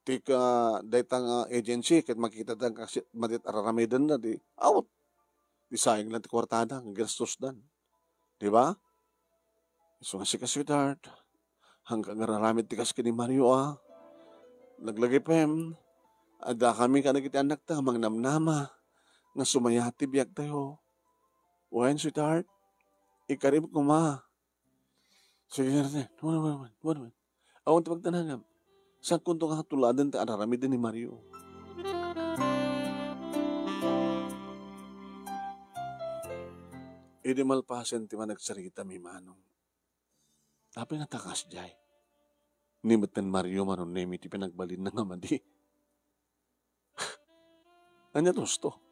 tika daytang agency ket makita tang madit araramidan na di out. Di sayang lang ti kwartada. Ang gastos dan. Di ba? So nga si sweetheart. Hanggang nararamit tikas ni Mario Naglagay pa ada kami ka nagiti anak ta, mang namnama. Nga sumayati biyak tayo. Wen, sweetheart. Ikarib ko ma. Sige natin. One. Awan ti pagtanangam. Saan kunto nga tuladan ta araramit ni Mario? Idi malpasen ti managsarita mi manong. Tapi natakas jay. Nimatan Mario manon nemi ti pinagbalin na nga madi. Anya tosto.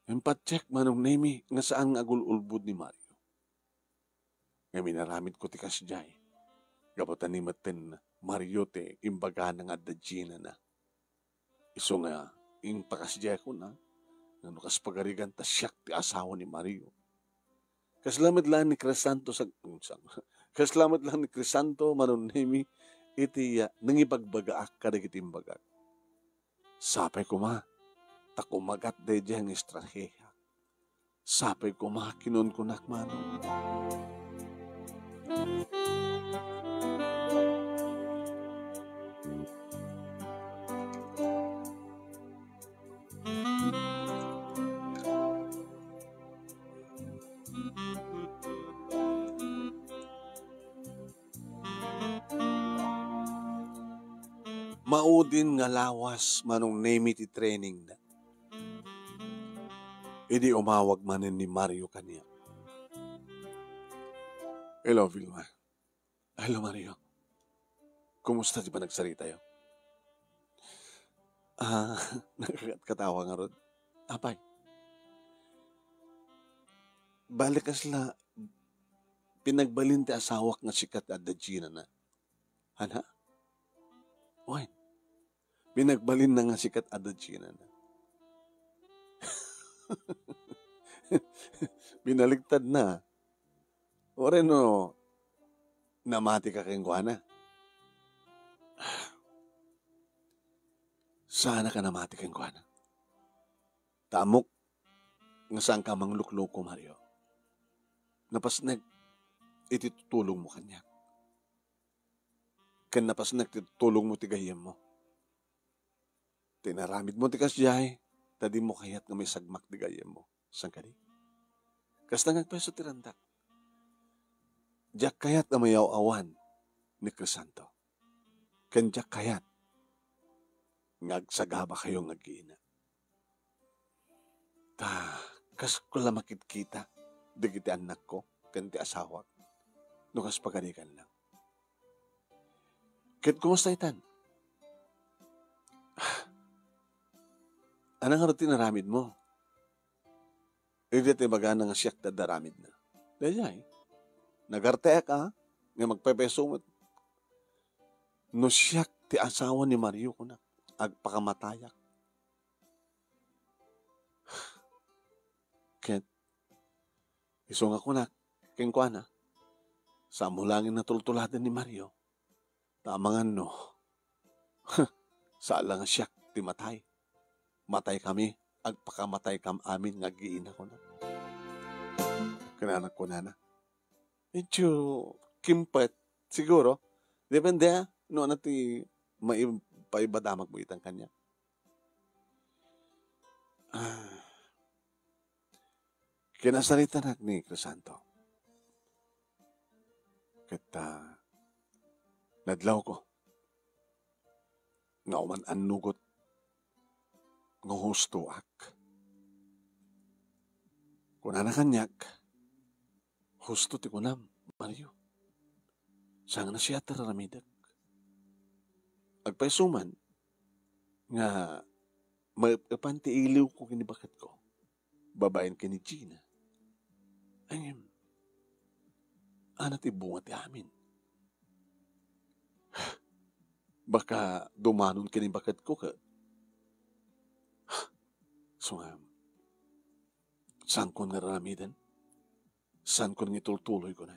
Empat-check manong nemi nga saan nga agululbud ni Mario. Nga minaramit ko ti kas jay. Gabatan nimatan Mario te imbaga nga adda Gina na. Iso nga pakas jay ko na. Nga nukas pagarigan ta siyak ti asawa ni Mario. Kaslamat lang ni Crisanto Kaslamat lang ni Crisanto manunemi iti nangibagbaga kadagiti imbagak. Sapay ko ma, takumagat de diyang estraheya. Sapay ko ma, kinon ko nakmano. Maudin nga lawas manong nemi ti training na. Idi umawag manin ni Mario kaniya. Hello, Vilma. Hello, Mario. Kumusta di ba nagsarita yo? Nakakatawa nga ron. Apay. Balik kasla pinagbalin ti asawak nga sikat adda Gina na. Hana? Why? Pinagbalin na nga sikat adda Gina na. Binaligtad na. O rin no, namati ka kayong kuhana. Sana ka namati kayong kuhana. Tamok, nga saan ka mang lukloko, Mario. Napasnag, ititulong mo kanya. Kan napasnag, ititulong mo tigayem mo. Tinaramid mo tikas jay, tadi mo kayat nga may sagmak tigayem mo. Saan ka di? Kasta ngagpeso tirandak. Diyak kayat na mayaw awan ni Crisanto. Kan diyak kayat ngagsagaba kayo ngagina. Kas ko lang makikita digiti anak ko. kan ti asawak. Nukas pagadikan lang. Ket kumusta itan? Anong nga rutin naramid mo? Hindi tayo baga nga siyak na daramid na. Dahil nagarteak ka, nga magpepesumot. No siyak ti asawa ni Mario ko na, agpakamatayak. Ket, isong ako na, kengkwana, sa mulangin na tultuladan ni Mario, tamangan no, sa lang siyak ti matay. Matay kami, agpakamatay kam amin nga giina ko na. Kananak ko na. Medyo kimpet, siguro. Depende no ti maibadamag mo itang kanya. Kinasarita na ni Crisanto. Kita nadlaw ko. Nga anugot nga husto ak. Kuna na kanyak, husto ti kunam, Mario. Sang na siya tararamidak. Agpaisuman, nga mapanti iliw ko kinibakat ko. Babayin kini Gina. Ayun, anat ibunga ti amin. Baka dumanon kinibakat ko ka. So, saan ko naramidan? Saan ko itultuloy ko na?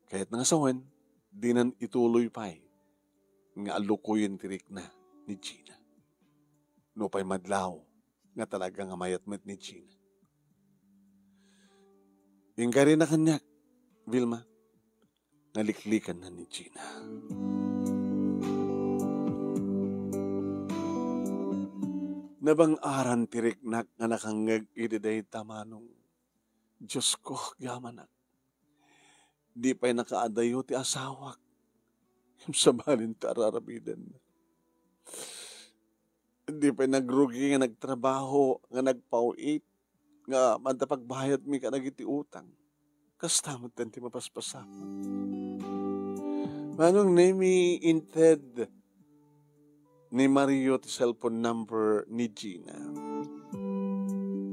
Kaya't nangasawan, di nan ituloy pa nga alukuyin tirik na ni Gina. No pa'y madlaw nga talaga nga mayatmat ni Gina. Ingari na kanyak, Vilma, naliklikan na ni Gina. Nabang aran tirik na nga nakangag ididay tamanong. Diyos ko, yamanak. Di pa'y nakaadayo ti asawak. Yung sabalin tararabidan na. Di pa'y nagrugi nga nagtrabaho, nga nagpauit, nga madapagbayad mi ka nagiti utang. Kastamot tanti mapaspasapan. Manong name inted ni Mario ti cellphone number ni Gina.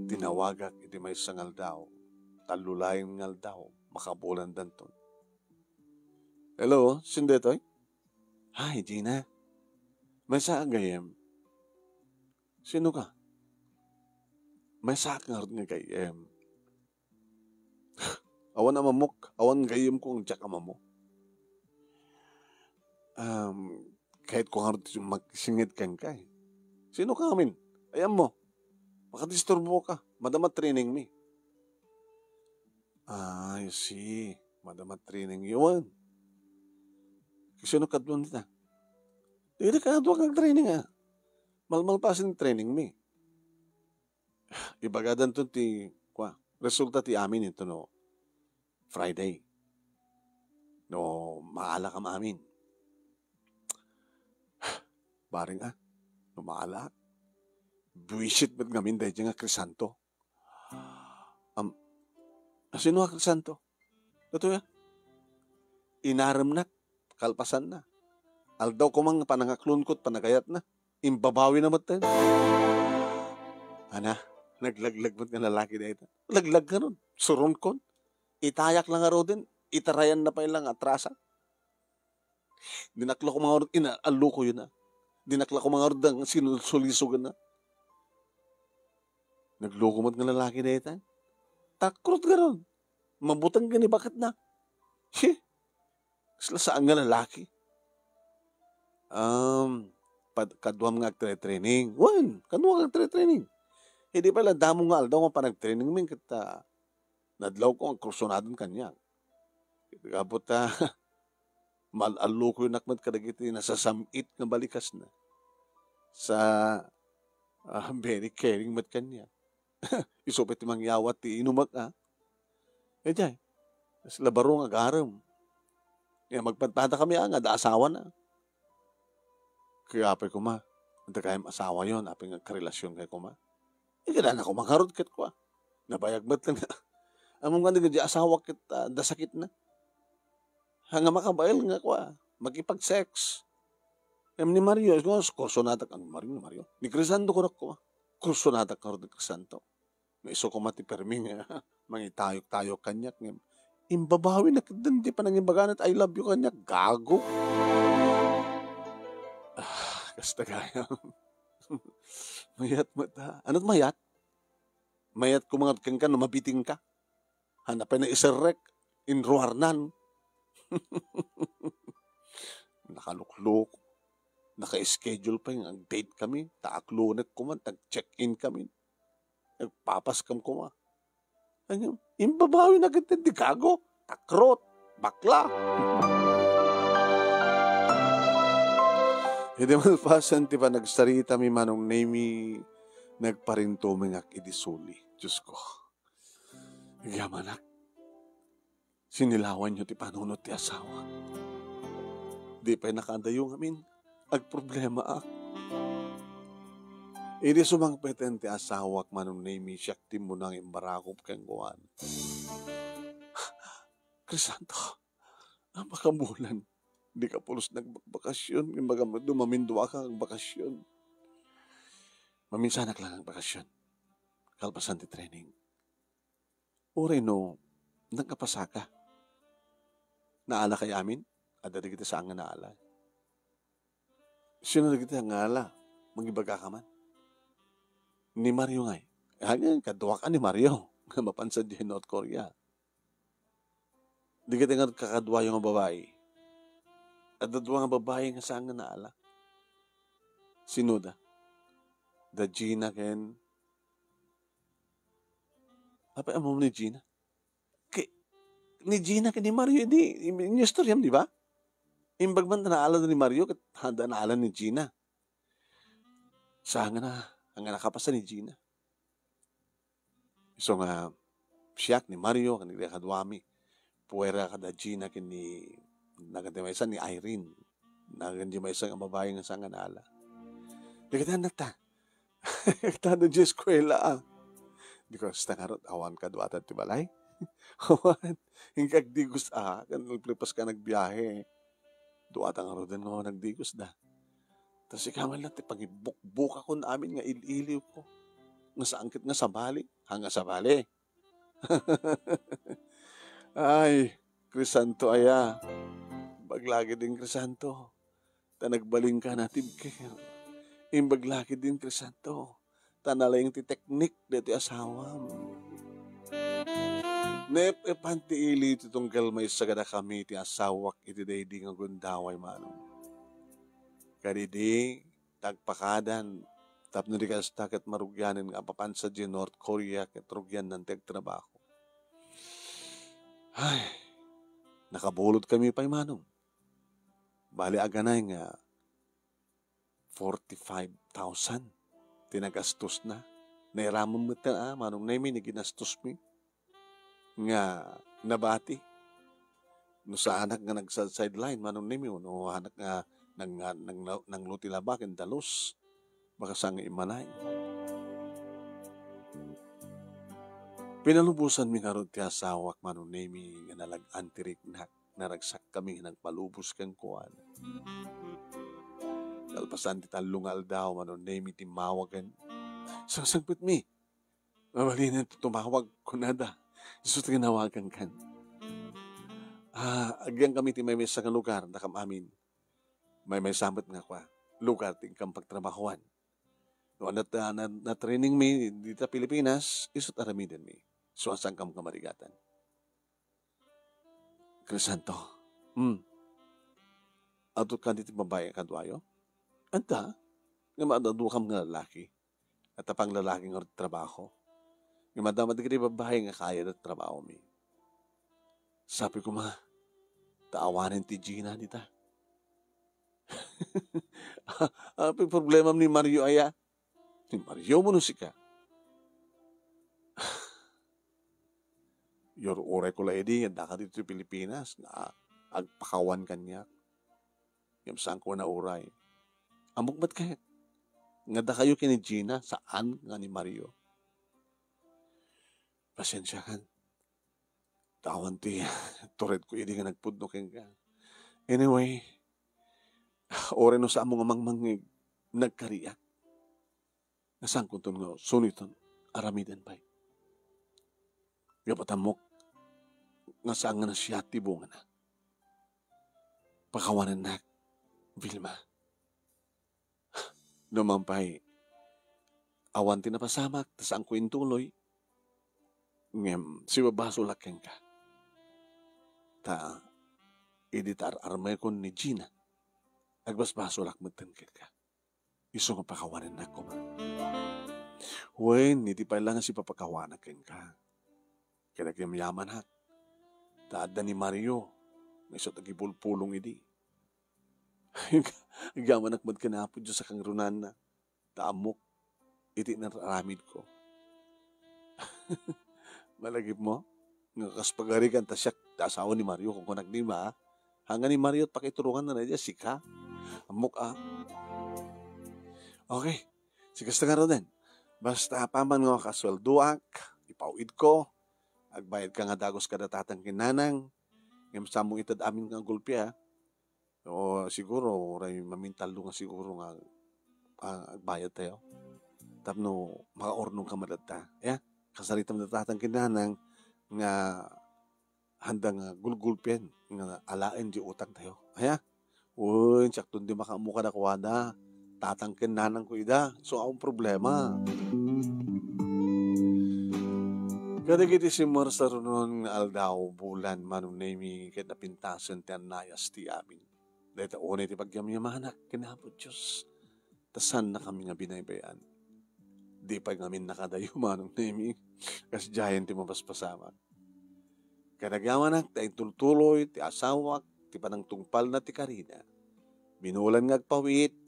Tinawagak iti may sangal daw. Talulayin ngal daw. Makabulan danton. Hello, sindetoy? Hi, Gina. May saan gayem? Sino ka? May saan nga rin nga gayem. Awan na mamok. Awan gayem kong jack amamo. Kahit kung harap yung magsingit kang kay. Sino ka amin? Ayan mo. Makadisturbo ka. Madamat training mi. I see. Madamat training yun. Sino kadwan nita? Hindi ka kadwa kang training ha. Malmal pa sin training mi. Ibagadan to ti, resulta ti amin ito no, Friday. No, maala kam amin. Baring lumaala. Buwisit ba't ngamin dahil nga Crisanto. Sino nga Crisanto? Ito ya. Inaram na, kalpasan na. Aldaw ko mang panangaklungkot, panagayat na. Imbabawi na matan. Ana, naglaglag ba't nga lalaki na ito? Laglag ka nun. Suron kon. Itayak lang nga din. Itarayan na pa ilang atrasa. Dinakla ko mga inaalu ko yun na. Dinakla ko mga ordang sinulisugan na. Naglukumot ng lalaki na ito. Takrot ka ron. Mabutang gani, bakit na? Sila saan nga lalaki? Kaduam nga agtre-training. Wan, kaduam nga agtre-training. Hindi pala, damo nga aldaw nga pa nag-training min kita. Nadlaw ko ang kursunadon kanya. Kapot malalu ko yung nakmat kadagiti na sa samit na balikas na. Sa very caring mat kanya. Isupit yung mangyawat ti inumak Eh jay, sila baro nga garam. Kaya magpadpada kami nga, da asawa na. Kaya apay ko ma, hindi kayong asawa yun, apay nga karelasyon kay ko ma. Ikala na ko makarod kat ko Nabayag ba't lang Among nga di asawa kita, dasakit na. Hanga makabail nga kwa, makipag-sex. Ni Mario, kurso natak, ni Mario. Ni Crisanto ko na ko, kurso natak ka rin ni Crisanto. May iso ko mati perming, mangitayok-tayok kanyak. Imbabawi na kitan, di pa nang imbaganat, I love you kanyak, gago. Kasta kaya. Mayat mo ta. Ano't mayat? Mayat kumangat kang ka, mabiting ka. Hanapin na isarek, inruarnan. Nakaluklok. Naka-schedule pa yung date kami. Taaklunet ko man, tag-check-in kami. Nagpapaskam ko ma. Imbabawi na kita, di kago. Takrot, bakla. Hindi man pasan, di ba nagsarita mi manong nemi, nagparinto mingak idisuli. Diyos ko. Nagyamanak. Sinilawan nyo ti panunot ti asawa. Di pa nakadayo amin. Agproblema ak. Hindi sumangpeten ti asawak manong nemi, siyak ti mo nang imbarakop kang guwan. Crisanto, ang makabulan. Di ka pulos nagbakasyon. Dumamindwa ka ang bakasyon. Maminsanak lang ang bakasyon. Kalpasan ti training. Ure no, nagkapasa ka. Naala kay amin? Adari kita sa nga naala. Sino na kita nga ala? Magibaga ka man. Ni Mario ngay. Hanggang kaduwa ka ni Mario. Mapansan di North Korea. Di kita nga kakadwa yung babae. At dadwa nga babae nga saan nga naala. Sinuda. Da Gina ken. Apa mo ni Gina? Ni Gina ken ni Mario, di. Yung story di ba? Imbag man naala ni Mario, kat handa naala ni Gina. Saan nga na, ang nakapasa ni Gina. So nga, siyak ni Mario, kanila kadwami. Puwera kada Gina ken ni nagandimaysan ni Irene. Nagandimaysan ang babae nga saan nga naala. Di ka na ta. Tado di eskwela ah. Di ko sa tangarot, awan ka duwatan ti balay. Awan. Hingkag digos ah. Kanulplipas ka nagbiyahe. Duwatan nga rodan nga nagdigos da. Tapos ikaman lang ti pag-ibukbuk ako namin nga ililiw ko. Nga saangkit nga sa bali. Hanga sa bali. Ay, Crisanto aya. Baglagi din Crisanto. Tanagbaling ka natin kayo. Imbaglaki din Crisanto. Tanalayang ti teknik dati asawam. Nep epanti ili ti tunggal may sagada kami ti asawak iti daydi nga gundaway manong. Kadidi tagpakadan tapno di kasta ket marugyanen nga papansa di North Korea ket rugyan ng tegtrabaho. Ay, nakabulod kami pa manong. Bali aganay nga 45,000 tinagastos na. Nairamon mo ta manong na mi ginastos mi. Nga nabati. No sa anak nga nagsa-sideline manong nimi no anak nga nang luti labaken dalos baka sang imanay. Pinalubusan mi karod ti asawak manong nimi nga nalag-antirik na naragsak kami nagpalubos kang kuan. Kalpasan ti talungal daw manong nimi ti mawagan. Sasagpit mi. Mawalinin tumawag ko nada. Isus tinawagan kan. Agyan kami ti may sa lugar na kamamin. May sambat nga kwa. Lugar ting kang pagtrabahuan. No, na training mi dito Pilipinas, isut aramidin mi. So asang kam kamarigatan. Crisanto. Ato ka dito babae kadwayo? Anta, nga madadukam nga lalaki. At apang lalaki nga trabaho. Nga madama di ka babae nga kaya na trabaho mi. Sabi ko taawanin ti Gina nita. Apa yung problema ni Mario aya? Ni Mario mo ka. Yor oray ko laedi, nga daka dito sa Pilipinas, na agpakawan kanya. Yung saan ko na oray. Amok ba't kahit? Nga da kayo kini Gina, saan nga ni Mario? Pasensya kan. tawan ti tured ko idi nga nagpudno ken ka. Anyway, ore no sa among mangmangig nagkariak. Nasangkot nga suniton aramiden pay. Gapatamok nga saan nga na siya tibungan na. Pakawanan na, Vilma. Numampay, awan tinapasamak, tas ang kuintuloy, ngem, si babaso lakeng ka. Ta, iditar armay ko ni Gina, agbasbaso lakmatan ka. Iso nga pakawanan na ko. Wen, hindi pa lang si papakawanan ka. Kaya yaman ha. Taada ni Mario, may isot nagipulpulong idi. Gaman akmad ka na po Diyos sa kang runan na. Taamok, iti na ramid ko. Malagip mo? Nga kaspagarikan ta siya, asawa ni Mario, kung kunak di ba? Hanga ni Mario at pakiturungan na na sika. Amok Okay, sikas na nga rin. Basta paman nga kaswelduak, ipauid ko, agbayad ka nga dagos kada tatang kinanang, ngam samong itad amin nga gulpi o siguro, ray mamintalo nga siguro nga agbayad tayo. Tapno, makaornong ka madata. Kasalitam na tatang kinanang nga handang gulgulpien, nga alain di utang tayo. Uy, tsak di makamuka na kuwada. Tatang kinanang ko ida. So, akong problema. Kadagiti si Marsa runon nga aldaw bulan manunemi ket napintasen ti anayas ti amin. Dahil unay ti pagyamyamanak kinapot Diyos. Tasan na kami nga binaybayan. Di pa ngamin nakadayo manunemi kas jayan ti mapaspasamak. Kadagamanak ti tultuloy ti asawak ti panang tungpal na ti karina. Binulan nga agpawit.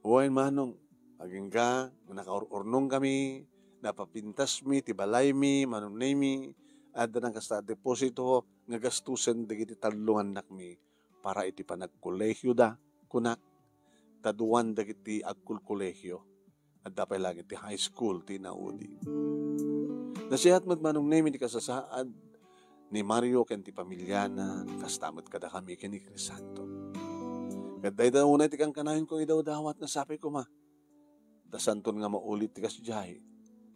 Huwain manong aging ka nakaurnong kami napapintas mi, tibalay mi, manunay mi, ada ng kasta deposito, nga gastusen digiti talungan nak mi, para iti panagkolehyo da, kunak, taduan dagiti agkulkolehyo, at dapay lagi ti high school, ti naudi. Nasihat manunay mi di kasasaad, ni Mario ken ti pamilyana, kastamat kada kami ken ni Crisanto. Kaday da unay ti kang kanayon ko idaw dawat nga sapi ko ma, dasanton nga maulit ti kasyahe,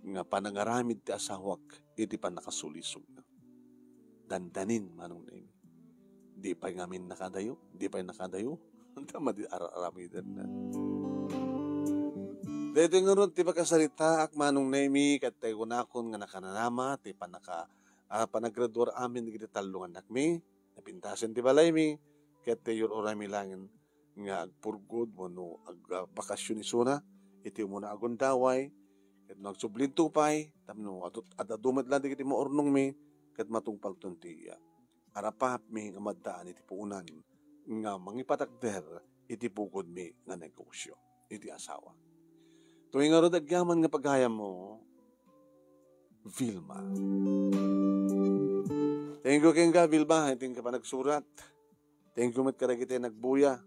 nga panangaramid ti asawak iti panakasulisog na. Dandanin manong name. Di pa ngamin nakadayo, tama di aramidan na. Dito nga ron ti pagkasalita ak manong name kat tayo kunakon nga nakananama ti panaggraduar amin di talungan nakmi, napintasen ti balay mi, kat tayo orami langin nga agpurgod mo no agbakasyon isuna, iti mo na agundaway, kat nagsublin tupay, tamno adadumad lang digiti mo ornong mi, kat matungpal tuntiya. Arapap mi nga maddaan iti puunan, nga mangipatakder iti bukod mi nga negosyo, iti asawa. Tuwing nga ron agyaman nga paghayam mo, Vilma. Thank you Vilma, hindi ka pa nagsurat. Thank you mat karagiti nagbuya.